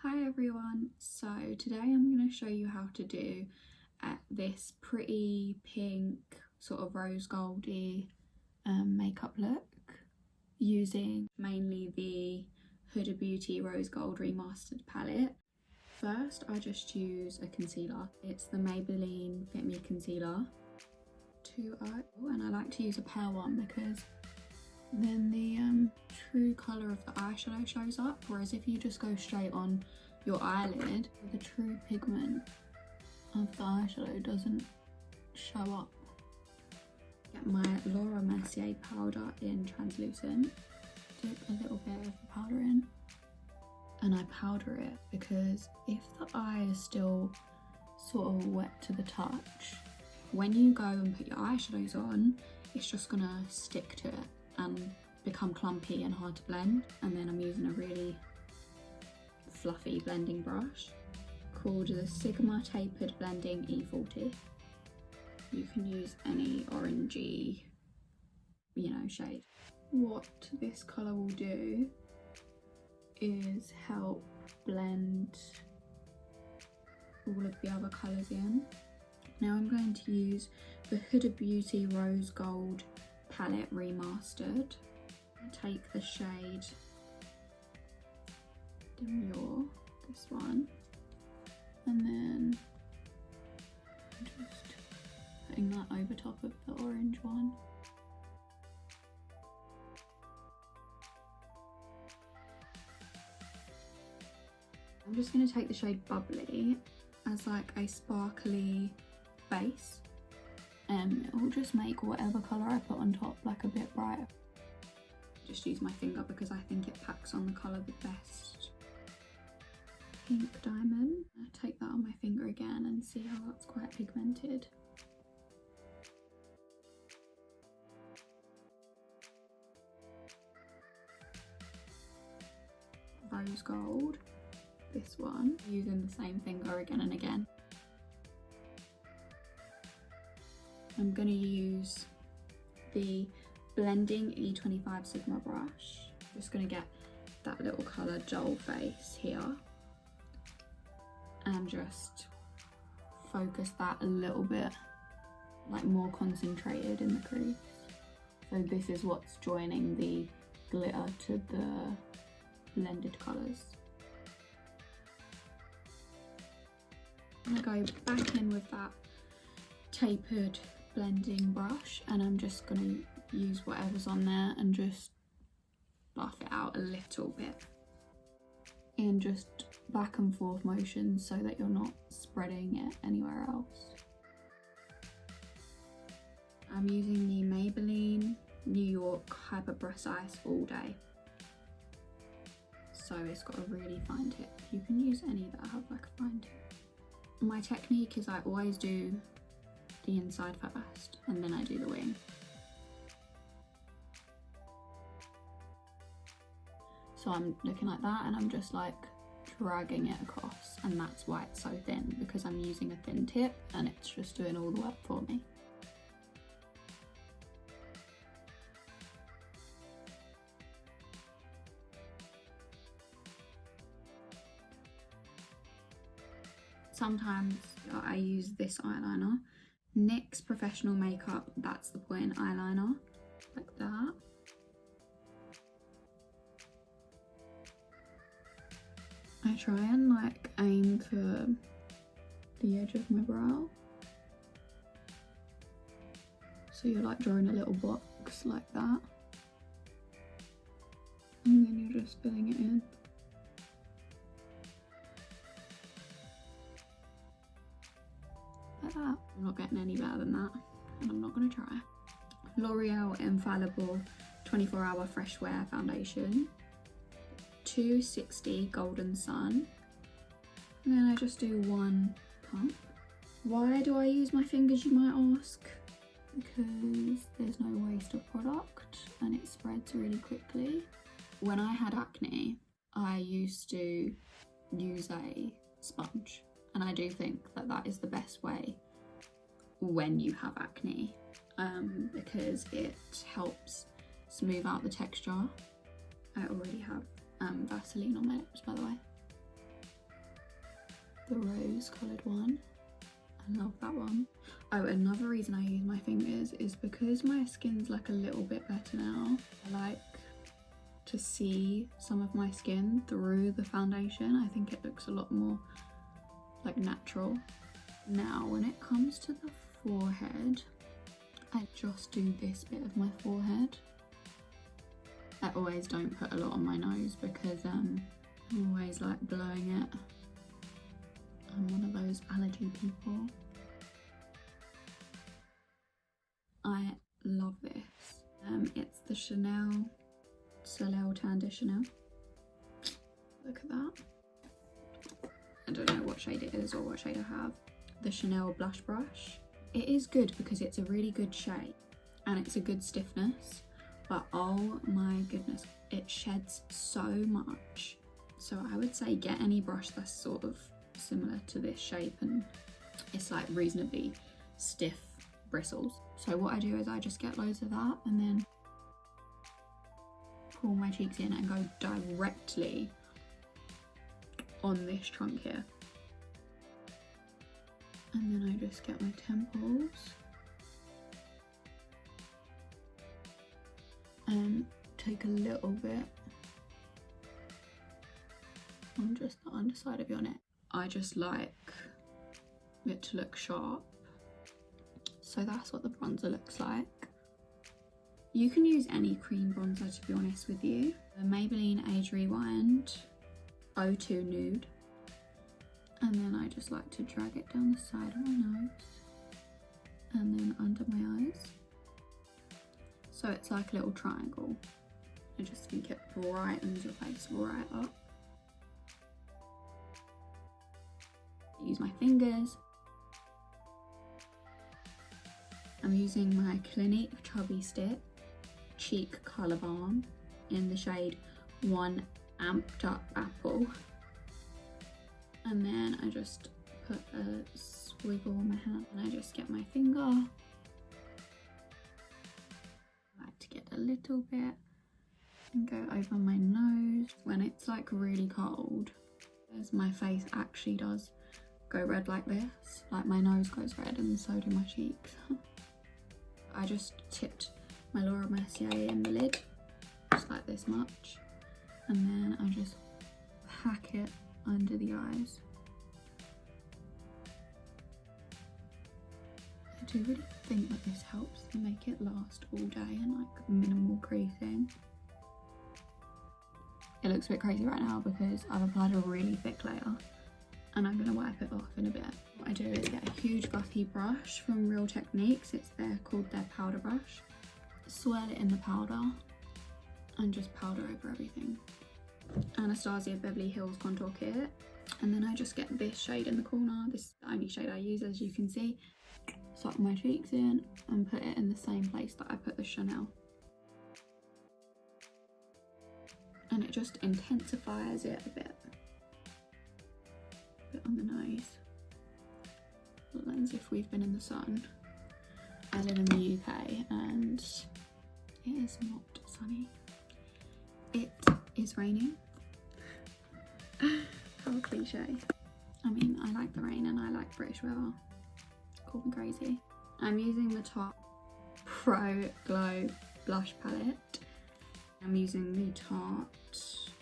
Hi everyone, so today I'm going to show you how to do this pretty pink sort of rose goldy makeup look using mainly the Huda Beauty Rose Gold Remastered palette. First I just use a concealer. It's the Maybelline Fit Me Concealer 2.0 and I like to use a pale one because then the true colour of the eyeshadow shows up, whereas if you just go straight on your eyelid, the true pigment of the eyeshadow doesn't show up. Get my Mercier powder in translucent, dip a little bit of the powder in and I powder it because if the eye is still sort of wet to the touch, when you go and put your eyeshadows on, it's just gonna stick to it and become clumpy and hard to blend. And then I'm using a really fluffy blending brush called the Sigma Tapered Blending E40. You can use any orangey, shade. What this colour will do is help blend all of the other colours in. Now I'm going to use the Huda Beauty Rose Gold palette Remastered. Take the shade Demure, this one, and then just putting that over top of the orange one. I'm just going to take the shade Bubbly as like a sparkly base. It will just make whatever colour I put on top like a bit brighter. Just use my finger because I think it packs on the colour the best. Pink Diamond. I take that on my finger again and see how that's quite pigmented. Rose Gold. This one. Using the same finger again and again. I'm going to use the blending E25 Sigma brush. Just going to get that little colour doll face here and just focus that a little bit like more concentrated in the crease. So this is what's joining the glitter to the blended colours. I'm going to go back in with that tapered blending brush and I'm just going to use whatever's on there and just buff it out a little bit in just back and forth motions so that you're not spreading it anywhere else. I'm using the Maybelline New York Hyper Brush Ice All Day, so it's got a really fine tip. You can use any that have like a fine tip. My technique is I always do the inside first and then I do the wing. So I'm looking like that and I'm just like dragging it across, and that's why it's so thin, because I'm using a thin tip and it's just doing all the work for me. Sometimes I use this eyeliner, NYX Professional Makeup That's the Point eyeliner, like that. I try and like aim for the edge of my brow. So you're like drawing a little box like that. And then you're just filling it in. Like that. I'm not getting any better than that, and I'm not going to try. L'Oreal Infallible 24-Hour Freshwear Foundation, 260 Golden Sun, and then I just do one pump. Why do I use my fingers, you might ask? Because there's no waste of product and it spreads really quickly. When I had acne, I used to use a sponge, and I do think that that is the best way when you have acne, because it helps smooth out the texture. I already have Vaseline on my lips, by the way. the rose coloured one. I love that one. Oh, another reason I use my fingers is because my skin's like a little bit better now. I like to see some of my skin through the foundation. I think it looks a lot more like natural. Now when it comes to the forehead, I just do this bit of my forehead. I always don't put a lot on my nose because I'm always like blowing it. I'm one of those allergy people. I love this. It's the Chanel SOLEIL Tan Brondé. Look at that. I don't know what shade it is or what shade I have. The Chanel blush brush. It is good because it's a really good shade and it's a good stiffness, but oh my goodness, it sheds so much. So I would say get any brush that's sort of similar to this shape and it's like reasonably stiff bristles. So what I do is I just get loads of that and then pull my cheeks in and go directly on this trunk here. And then I just get my temples and take a little bit on just the underside of your neck. I just like it to look sharp. So that's what the bronzer looks like. You can use any cream bronzer to be honest with you. The Maybelline Age Rewind 02 Nude. And then I just like to drag it down the side of my nose and then under my eyes. So it's like a little triangle. I just think it brightens your face right up. Use my fingers. I'm using my Clinique Chubby Stick Cheek Colour Balm in the shade 1 Amped Up Apple. And then I just put a swiggle on my hand and I just get my finger. I like to get a little bit and go over my nose. When it's like really cold, as my face actually does go red like this, like my nose goes red and so do my cheeks. I just tipped my Laura Mercier in the lid, just like this much, and then I just pack it under the eyes. I do really think that this helps to make it last all day and like minimal creasing. It looks a bit crazy right now because I've applied a really thick layer and I'm going to wipe it off in a bit. What I do is get a huge fluffy brush from Real Techniques. It's called their powder brush. Swirl it in the powder and just powder over everything. Anastasia Beverly Hills Contour Kit. And then I just get this shade in the corner. This is the only shade I use, as you can see. Suck my cheeks in and put it in the same place that I put the Chanel. And it just intensifies it a bit. Bit on the nose. As if we've been in the sun. I live in the UK and it is not sunny. It is raining. How cliche. I mean, I like the rain and I like British weather. Call me crazy. I'm using the Tarte Pro Glow Blush Palette. I'm using the Tarte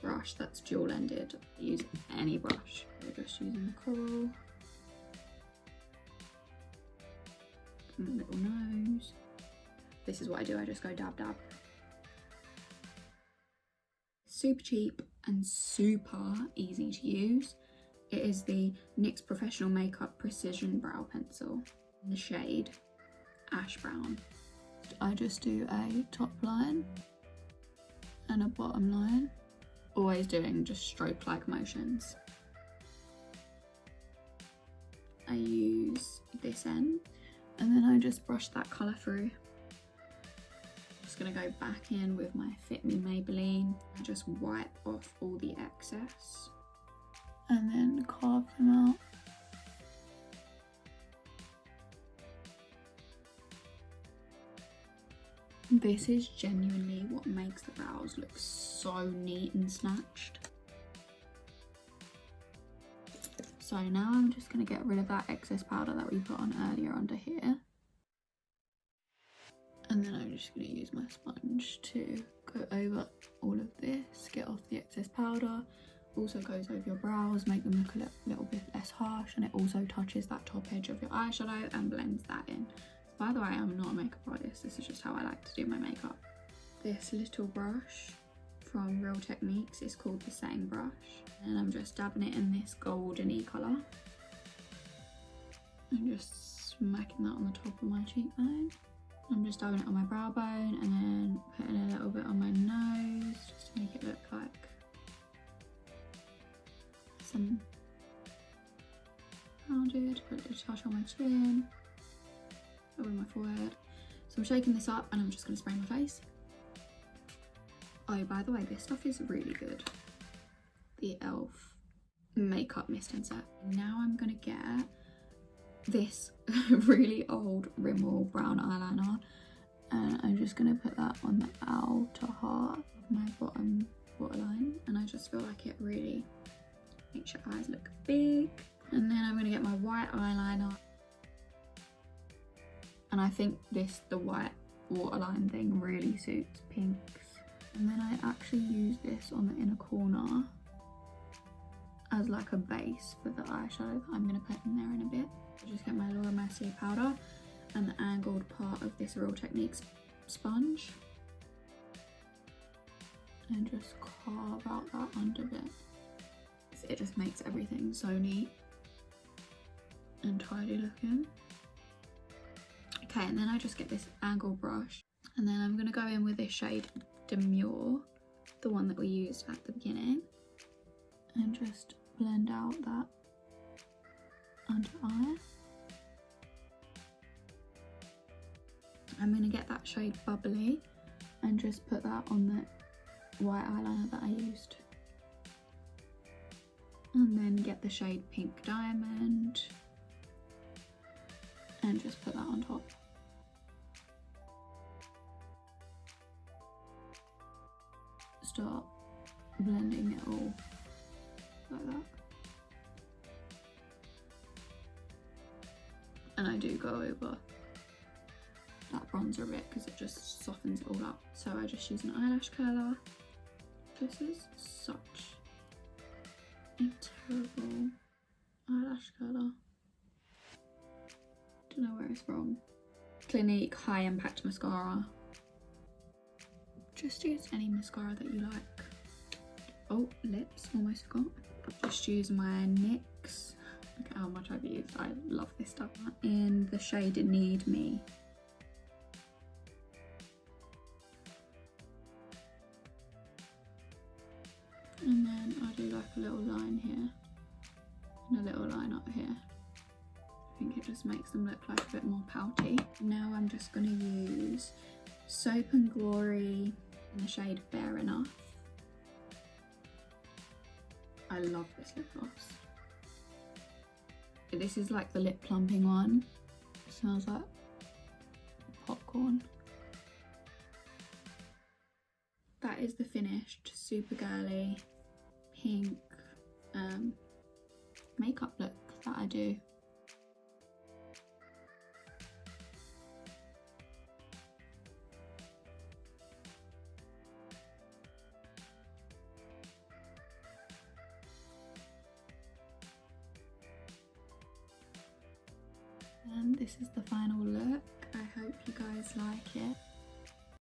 brush that's dual ended. Use any brush. We're just using the coral. And the little nose. This is what I do, I just go dab dab. Super cheap and super easy to use. It is the NYX Professional Makeup Precision Brow Pencil in the shade Ash Brown. I just do a top line and a bottom line, always doing just stroke-like motions. I use this end and then I just brush that colour through. Just gonna go back in with my Fit Me Maybelline and just wipe off all the excess and then carve them out. This is genuinely what makes the brows look so neat and snatched. So now I'm just going to get rid of that excess powder that we put on earlier under here. And then I'm just going to use my sponge to go over all of this, get off the excess powder. Also goes over your brows, make them look a little bit less harsh, and it also touches that top edge of your eyeshadow and blends that in. So by the way, I'm not a makeup artist, this is just how I like to do my makeup. This little brush from Real Techniques is called the Setting Brush, and I'm just dabbing it in this golden-y colour. I'm just smacking that on the top of my cheekbone. I'm just dabbing it on my brow bone and then putting a little bit on my nose just to make it look like some rounded. Put a little touch on my chin, over my forehead. So I'm shaking this up and I'm just going to spray my face. Oh, by the way, this stuff is really good. The e.l.f. makeup mist and set. Now I'm going to get this really old Rimmel brown eyeliner, and I'm just going to put that on the outer half of my bottom waterline, and I just feel like it really makes your eyes look big. And then I'm going to get my white eyeliner, and I think the white waterline thing really suits pinks. And then I actually use this on the inner corner as like a base for the eyeshadow that I'm going to put in there in a bit. I just get my Mercier powder and the angled part of this Real Techniques sponge and just carve out that under bit. It just makes everything so neat and tidy looking. Okay, and then I just get this angled brush, and then I'm going to go in with this shade Demure, the one that we used at the beginning, and just blend out that under eye. I'm going to get that shade Bubbly and just put that on the white eyeliner that I used. And then get the shade Pink Diamond and just put that on top. Start blending it all like that. And I do go over that bronzer a bit because it just softens it all up. So I just use an eyelash curler. This is such a terrible eyelash curler. Don't know where it's from. Clinique High Impact Mascara. Just use any mascara that you like. Oh, lips, almost forgot. Just use my NYX. Look at how much I've used. I love this stuff. In the shade Need Me. And then I do like a little line here and a little line up here. I think it just makes them look like a bit more pouty. Now I'm just going to use Soap and Glory in the shade Bare Enough. I love this lip gloss. This is like the lip plumping one. It smells like popcorn. That is the finished super girly pink makeup look that I do. And this is the final look.